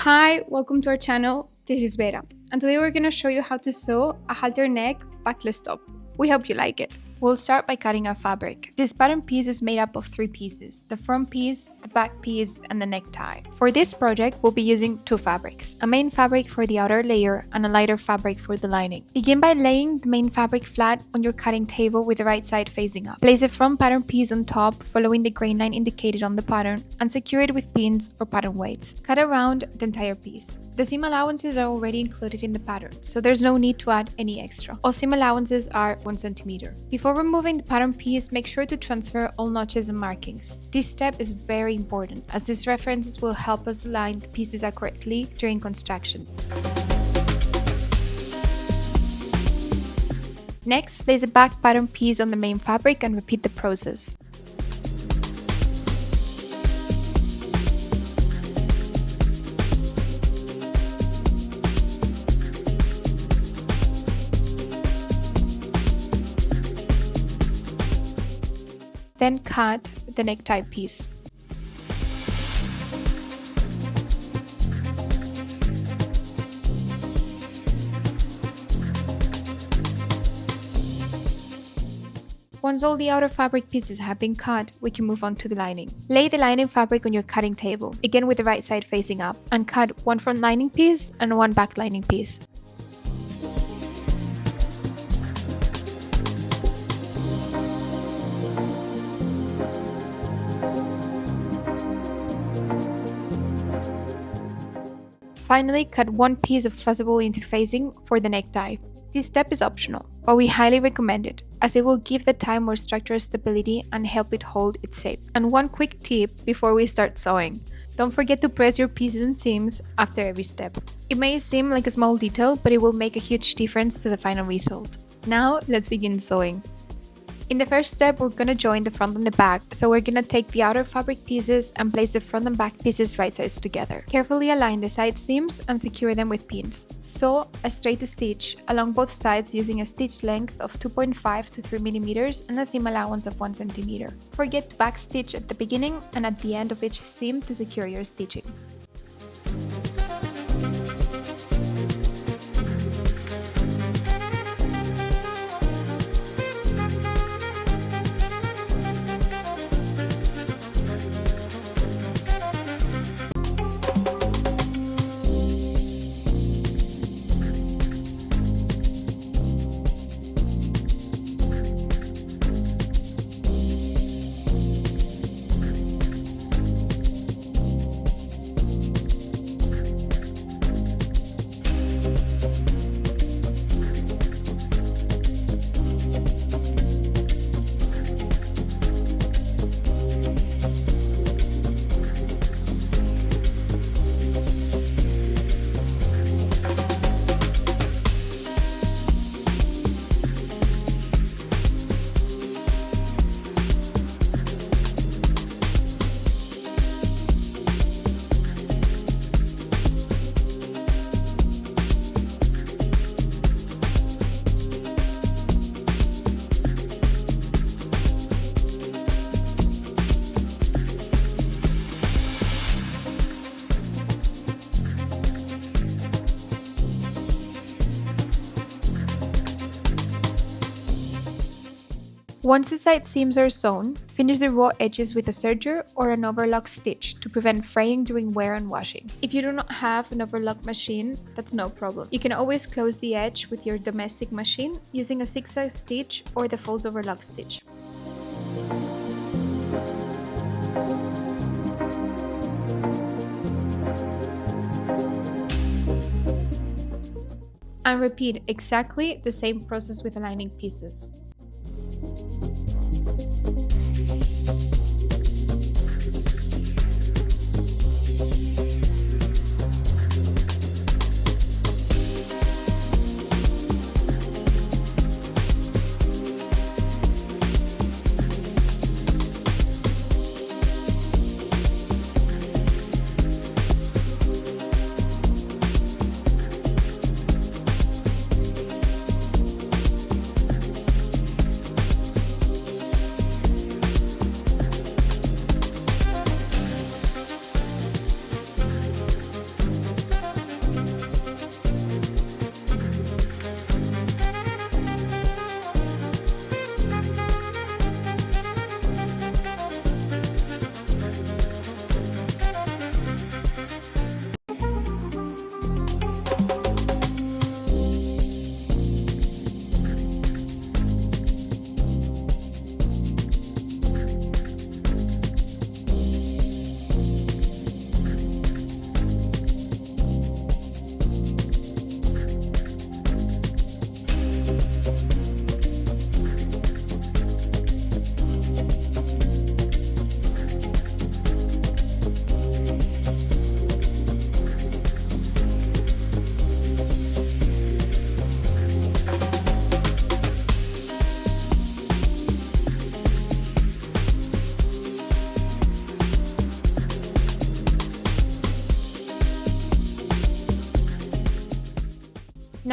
Hi, welcome to our channel. This is Vera, and today we're going to show you how to sew a halter neck backless top. We hope you like it. We'll start by cutting our fabric. This pattern piece is made up of 3 pieces: the front piece, the back piece, and the necktie. For this project, we'll be using 2 fabrics, a main fabric for the outer layer and a lighter fabric for the lining. Begin by laying the main fabric flat on your cutting table with the right side facing up. Place the front pattern piece on top, following the grain line indicated on the pattern, and secure it with pins or pattern weights. Cut around the entire piece. The seam allowances are already included in the pattern, so there's no need to add any extra. All seam allowances are 1 cm. Before removing the pattern piece, make sure to transfer all notches and markings. This step is very important, as these references will help us align the pieces accurately during construction. Next, place the back pattern piece on the main fabric and repeat the process. Then cut the necktie piece. Once all the outer fabric pieces have been cut, we can move on to the lining. Lay the lining fabric on your cutting table, again with the right side facing up, and cut 1 front lining piece and 1 back lining piece. Finally, cut 1 piece of fusible interfacing for the necktie. This step is optional, but we highly recommend it, as it will give the tie more structural stability and help it hold its shape. And one quick tip before we start sewing: don't forget to press your pieces and seams after every step. It may seem like a small detail, but it will make a huge difference to the final result. Now, let's begin sewing. In the first step, we're going to join the front and the back, so we're going to take the outer fabric pieces and place the front and back pieces right sides together. Carefully align the side seams and secure them with pins. Sew a straight stitch along both sides using a stitch length of 2.5 to 3 mm and a seam allowance of 1 cm. Forget to backstitch at the beginning and at the end of each seam to secure your stitching. Once the side seams are sewn, finish the raw edges with a serger or an overlock stitch to prevent fraying during wear and washing. If you do not have an overlock machine, that's no problem. You can always close the edge with your domestic machine using a zigzag stitch or the false overlock stitch. And repeat exactly the same process with the lining pieces.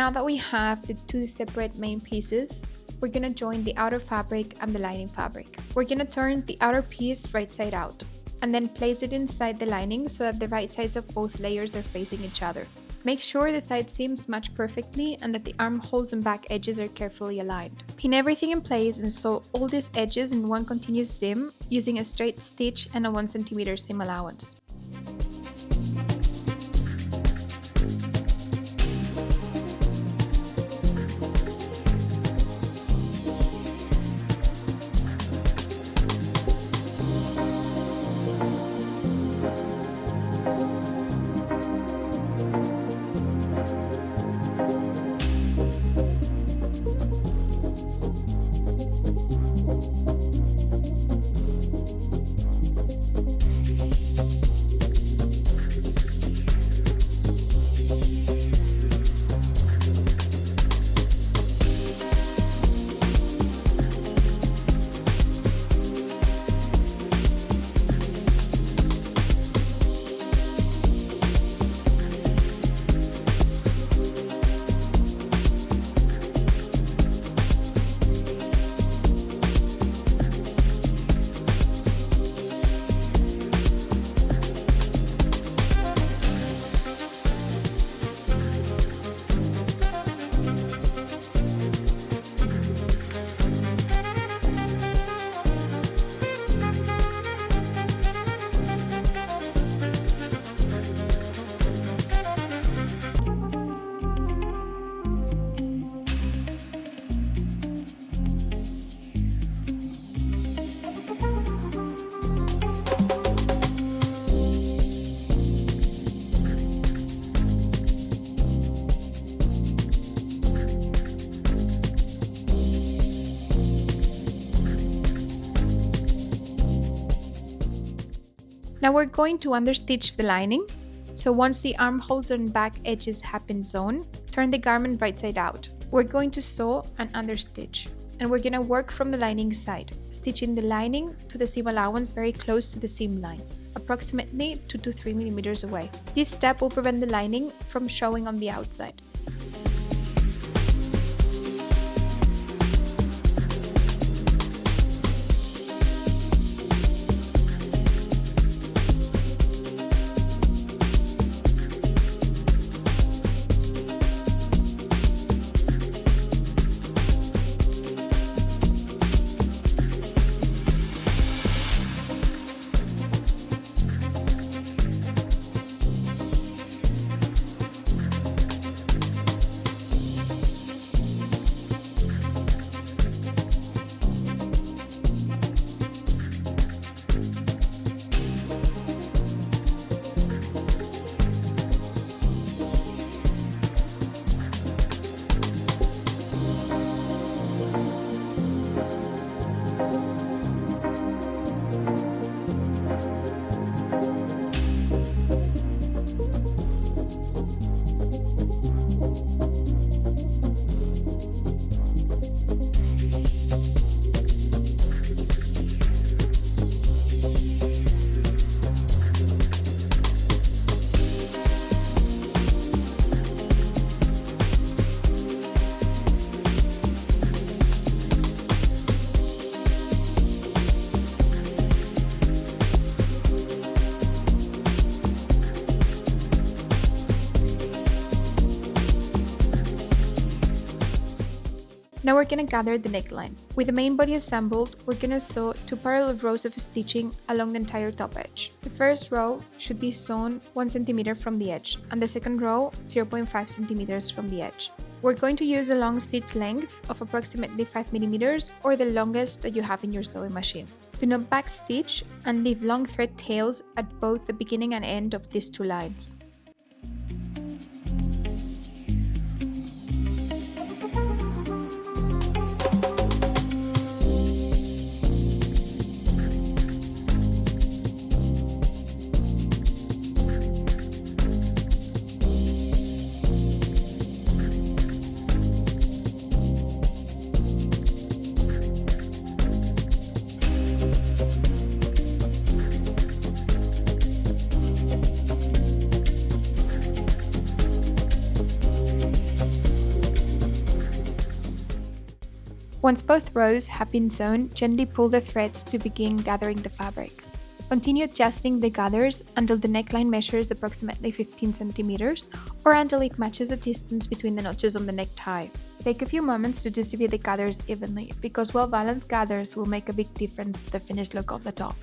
Now that we have the two separate main pieces, we're gonna join the outer fabric and the lining fabric. We're gonna turn the outer piece right side out and then place it inside the lining so that the right sides of both layers are facing each other. Make sure the side seams match perfectly and that the armholes and back edges are carefully aligned. Pin everything in place and sew all these edges in one continuous seam using a straight stitch and a 1 cm seam allowance. Now we're going to understitch the lining. So once the armholes and back edges have been sewn, turn the garment right side out. We're going to sew and understitch. And we're going to work from the lining side, stitching the lining to the seam allowance very close to the seam line, approximately 2 to 3 millimeters away. This step will prevent the lining from showing on the outside. Now we're gonna gather the neckline. With the main body assembled, we're gonna sew 2 parallel rows of stitching along the entire top edge. The first row should be sewn 1 cm from the edge, and the second row 0.5 cm from the edge. We're going to use a long stitch length of approximately 5 mm or the longest that you have in your sewing machine. Do not backstitch and leave long thread tails at both the beginning and end of these 2 lines. Once both rows have been sewn, gently pull the threads to begin gathering the fabric. Continue adjusting the gathers until the neckline measures approximately 15 centimeters or until it matches the distance between the notches on the necktie. Take a few moments to distribute the gathers evenly, because well-balanced gathers will make a big difference to the finished look of the top.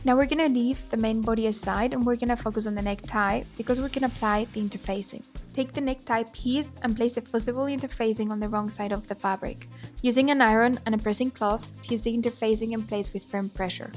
Now we're going to leave the main body aside and we're going to focus on the necktie because we're going to apply the interfacing. Take the necktie piece and place the fusible interfacing on the wrong side of the fabric. Using an iron and a pressing cloth, fuse the interfacing in place with firm pressure.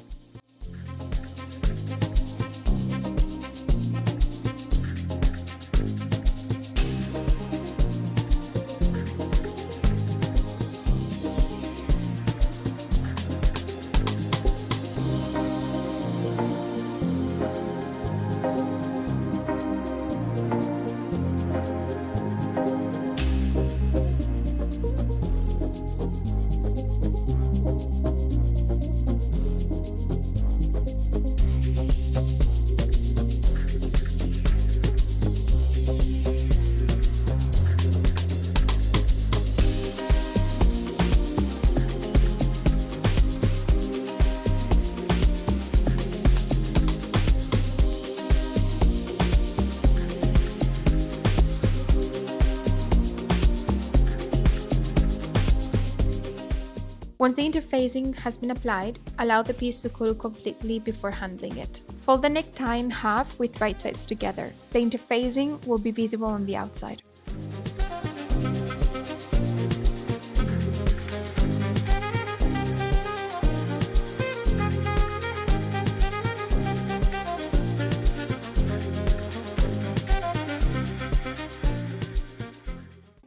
Once the interfacing has been applied, allow the piece to cool completely before handling it. Fold the necktie in half with right sides together. The interfacing will be visible on the outside.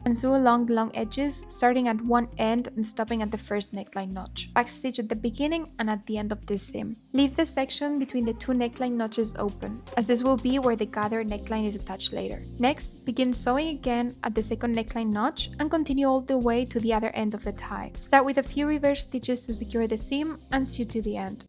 And sew along the long edges, starting at one end and stopping at the first neckline notch. Backstitch at the beginning and at the end of this seam. Leave the section between the two neckline notches open, as this will be where the gathered neckline is attached later. Next, begin sewing again at the second neckline notch and continue all the way to the other end of the tie. Start with a few reverse stitches to secure the seam and sew to the end.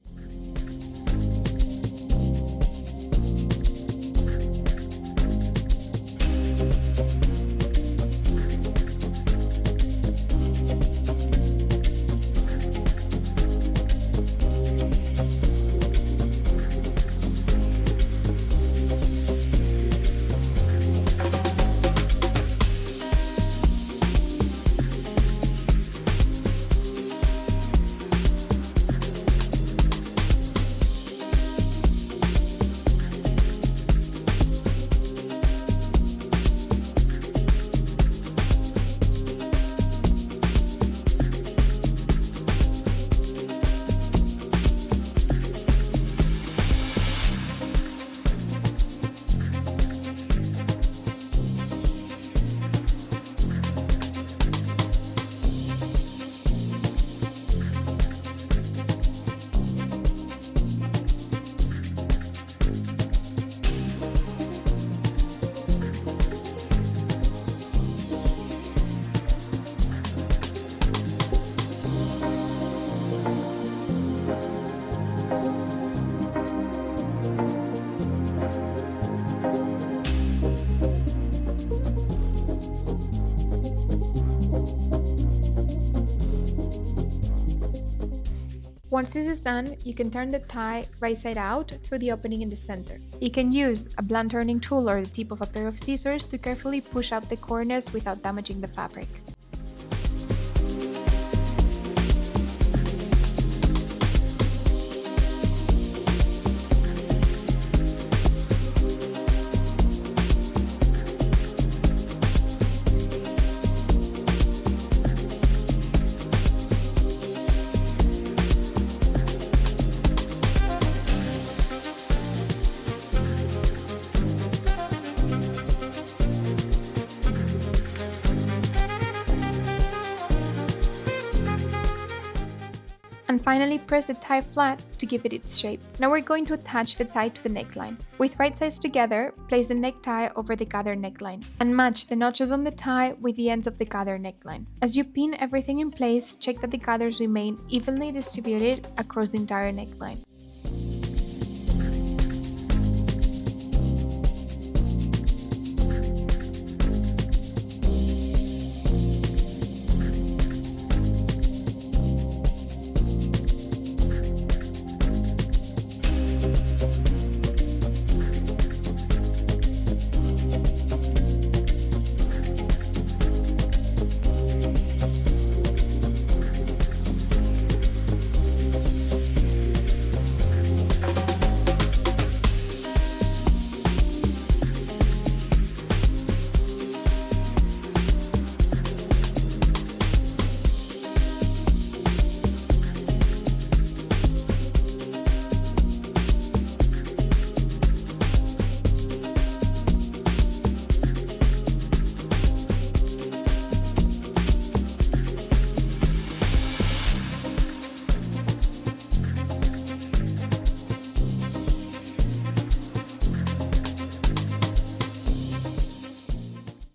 Once this is done, you can turn the tie right side out through the opening in the center. You can use a blunt turning tool or the tip of a pair of scissors to carefully push out the corners without damaging the fabric. And finally, press the tie flat to give it its shape. Now we're going to attach the tie to the neckline. With right sides together, place the necktie over the gathered neckline and match the notches on the tie with the ends of the gathered neckline. As you pin everything in place, check that the gathers remain evenly distributed across the entire neckline.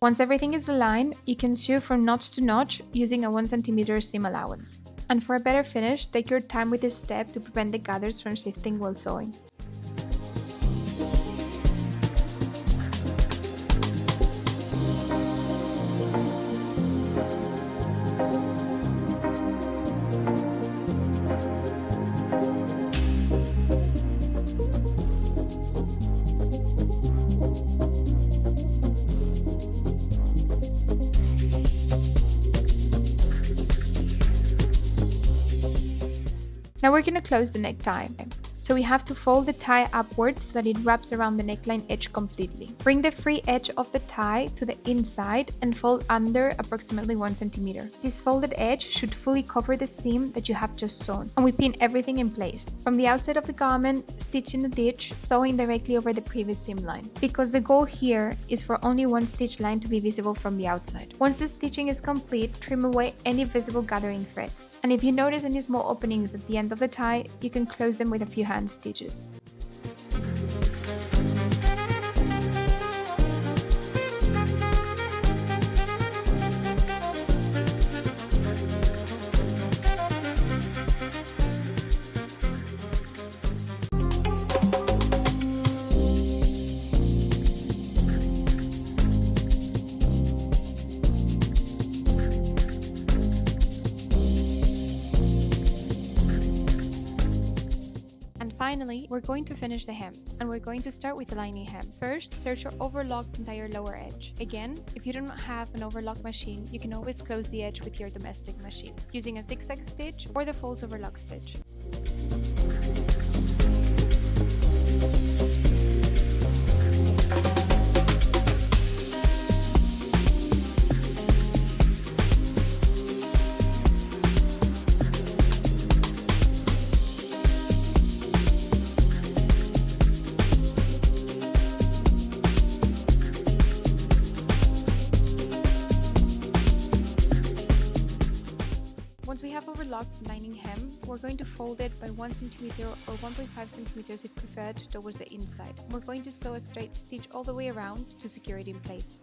Once everything is aligned, you can sew from notch to notch using a 1 cm seam allowance. And for a better finish, take your time with this step to prevent the gathers from shifting while sewing. Now we're going to close the necktie. So we have to fold the tie upwards so that it wraps around the neckline edge completely. Bring the free edge of the tie to the inside and fold under approximately 1 cm. This folded edge should fully cover the seam that you have just sewn, and we pin everything in place. From the outside of the garment, stitch in the ditch, sewing directly over the previous seam line, because the goal here is for only one stitch line to be visible from the outside. Once the stitching is complete, trim away any visible gathering threads. And if you notice any small openings at the end of the tie, you can close them with a few hand stitches. Finally, we're going to finish the hems, and we're going to start with the lining hem. First, search your overlocked entire lower edge. Again, if you don't have an overlock machine, you can always close the edge with your domestic machine, using a zigzag stitch or the false overlock stitch. Once we have overlocked lining hem, we're going to fold it by 1 cm or 1.5 cm if preferred towards the inside. We're going to sew a straight stitch all the way around to secure it in place.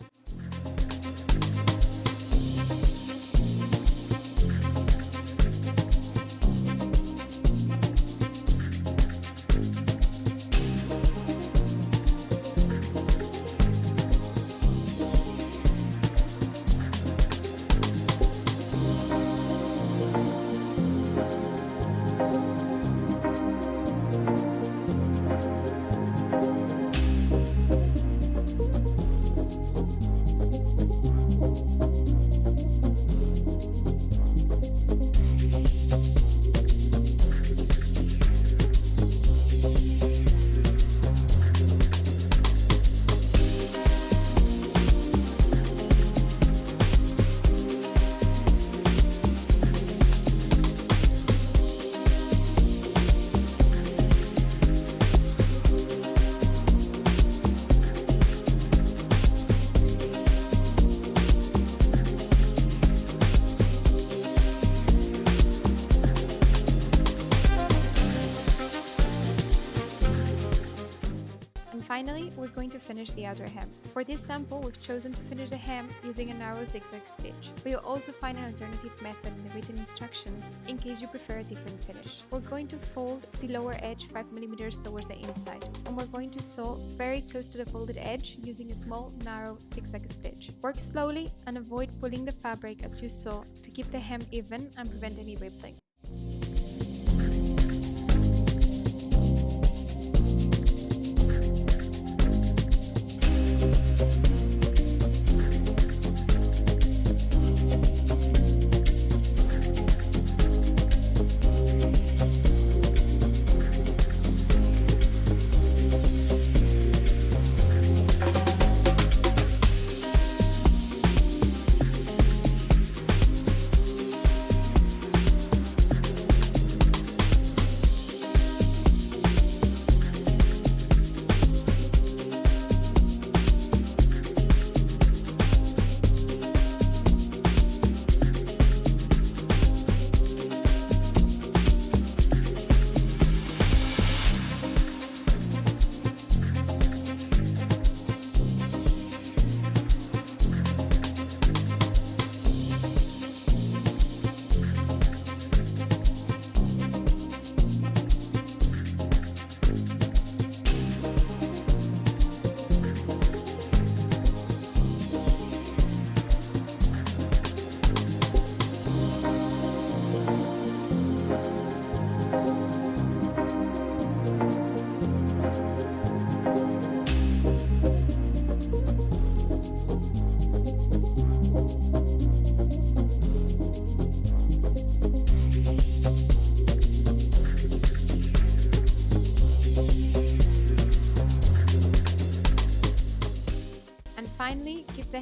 Finally, we're going to finish the outer hem. For this sample, we've chosen to finish the hem using a narrow zigzag stitch, but you'll also find an alternative method in the written instructions in case you prefer a different finish. We're going to fold the lower edge 5 mm towards the inside, and we're going to sew very close to the folded edge using a small, narrow zigzag stitch. Work slowly and avoid pulling the fabric as you sew to keep the hem even and prevent any rippling.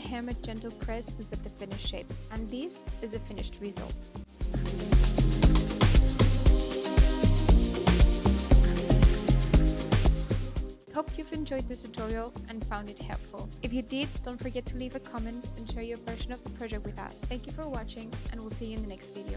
hem a gentle press to set the finished shape, and this is the finished result. Hope you've enjoyed this tutorial and found it helpful. If you did, don't forget to leave a comment and share your version of the project with us. Thank you for watching, and we'll see you in the next video.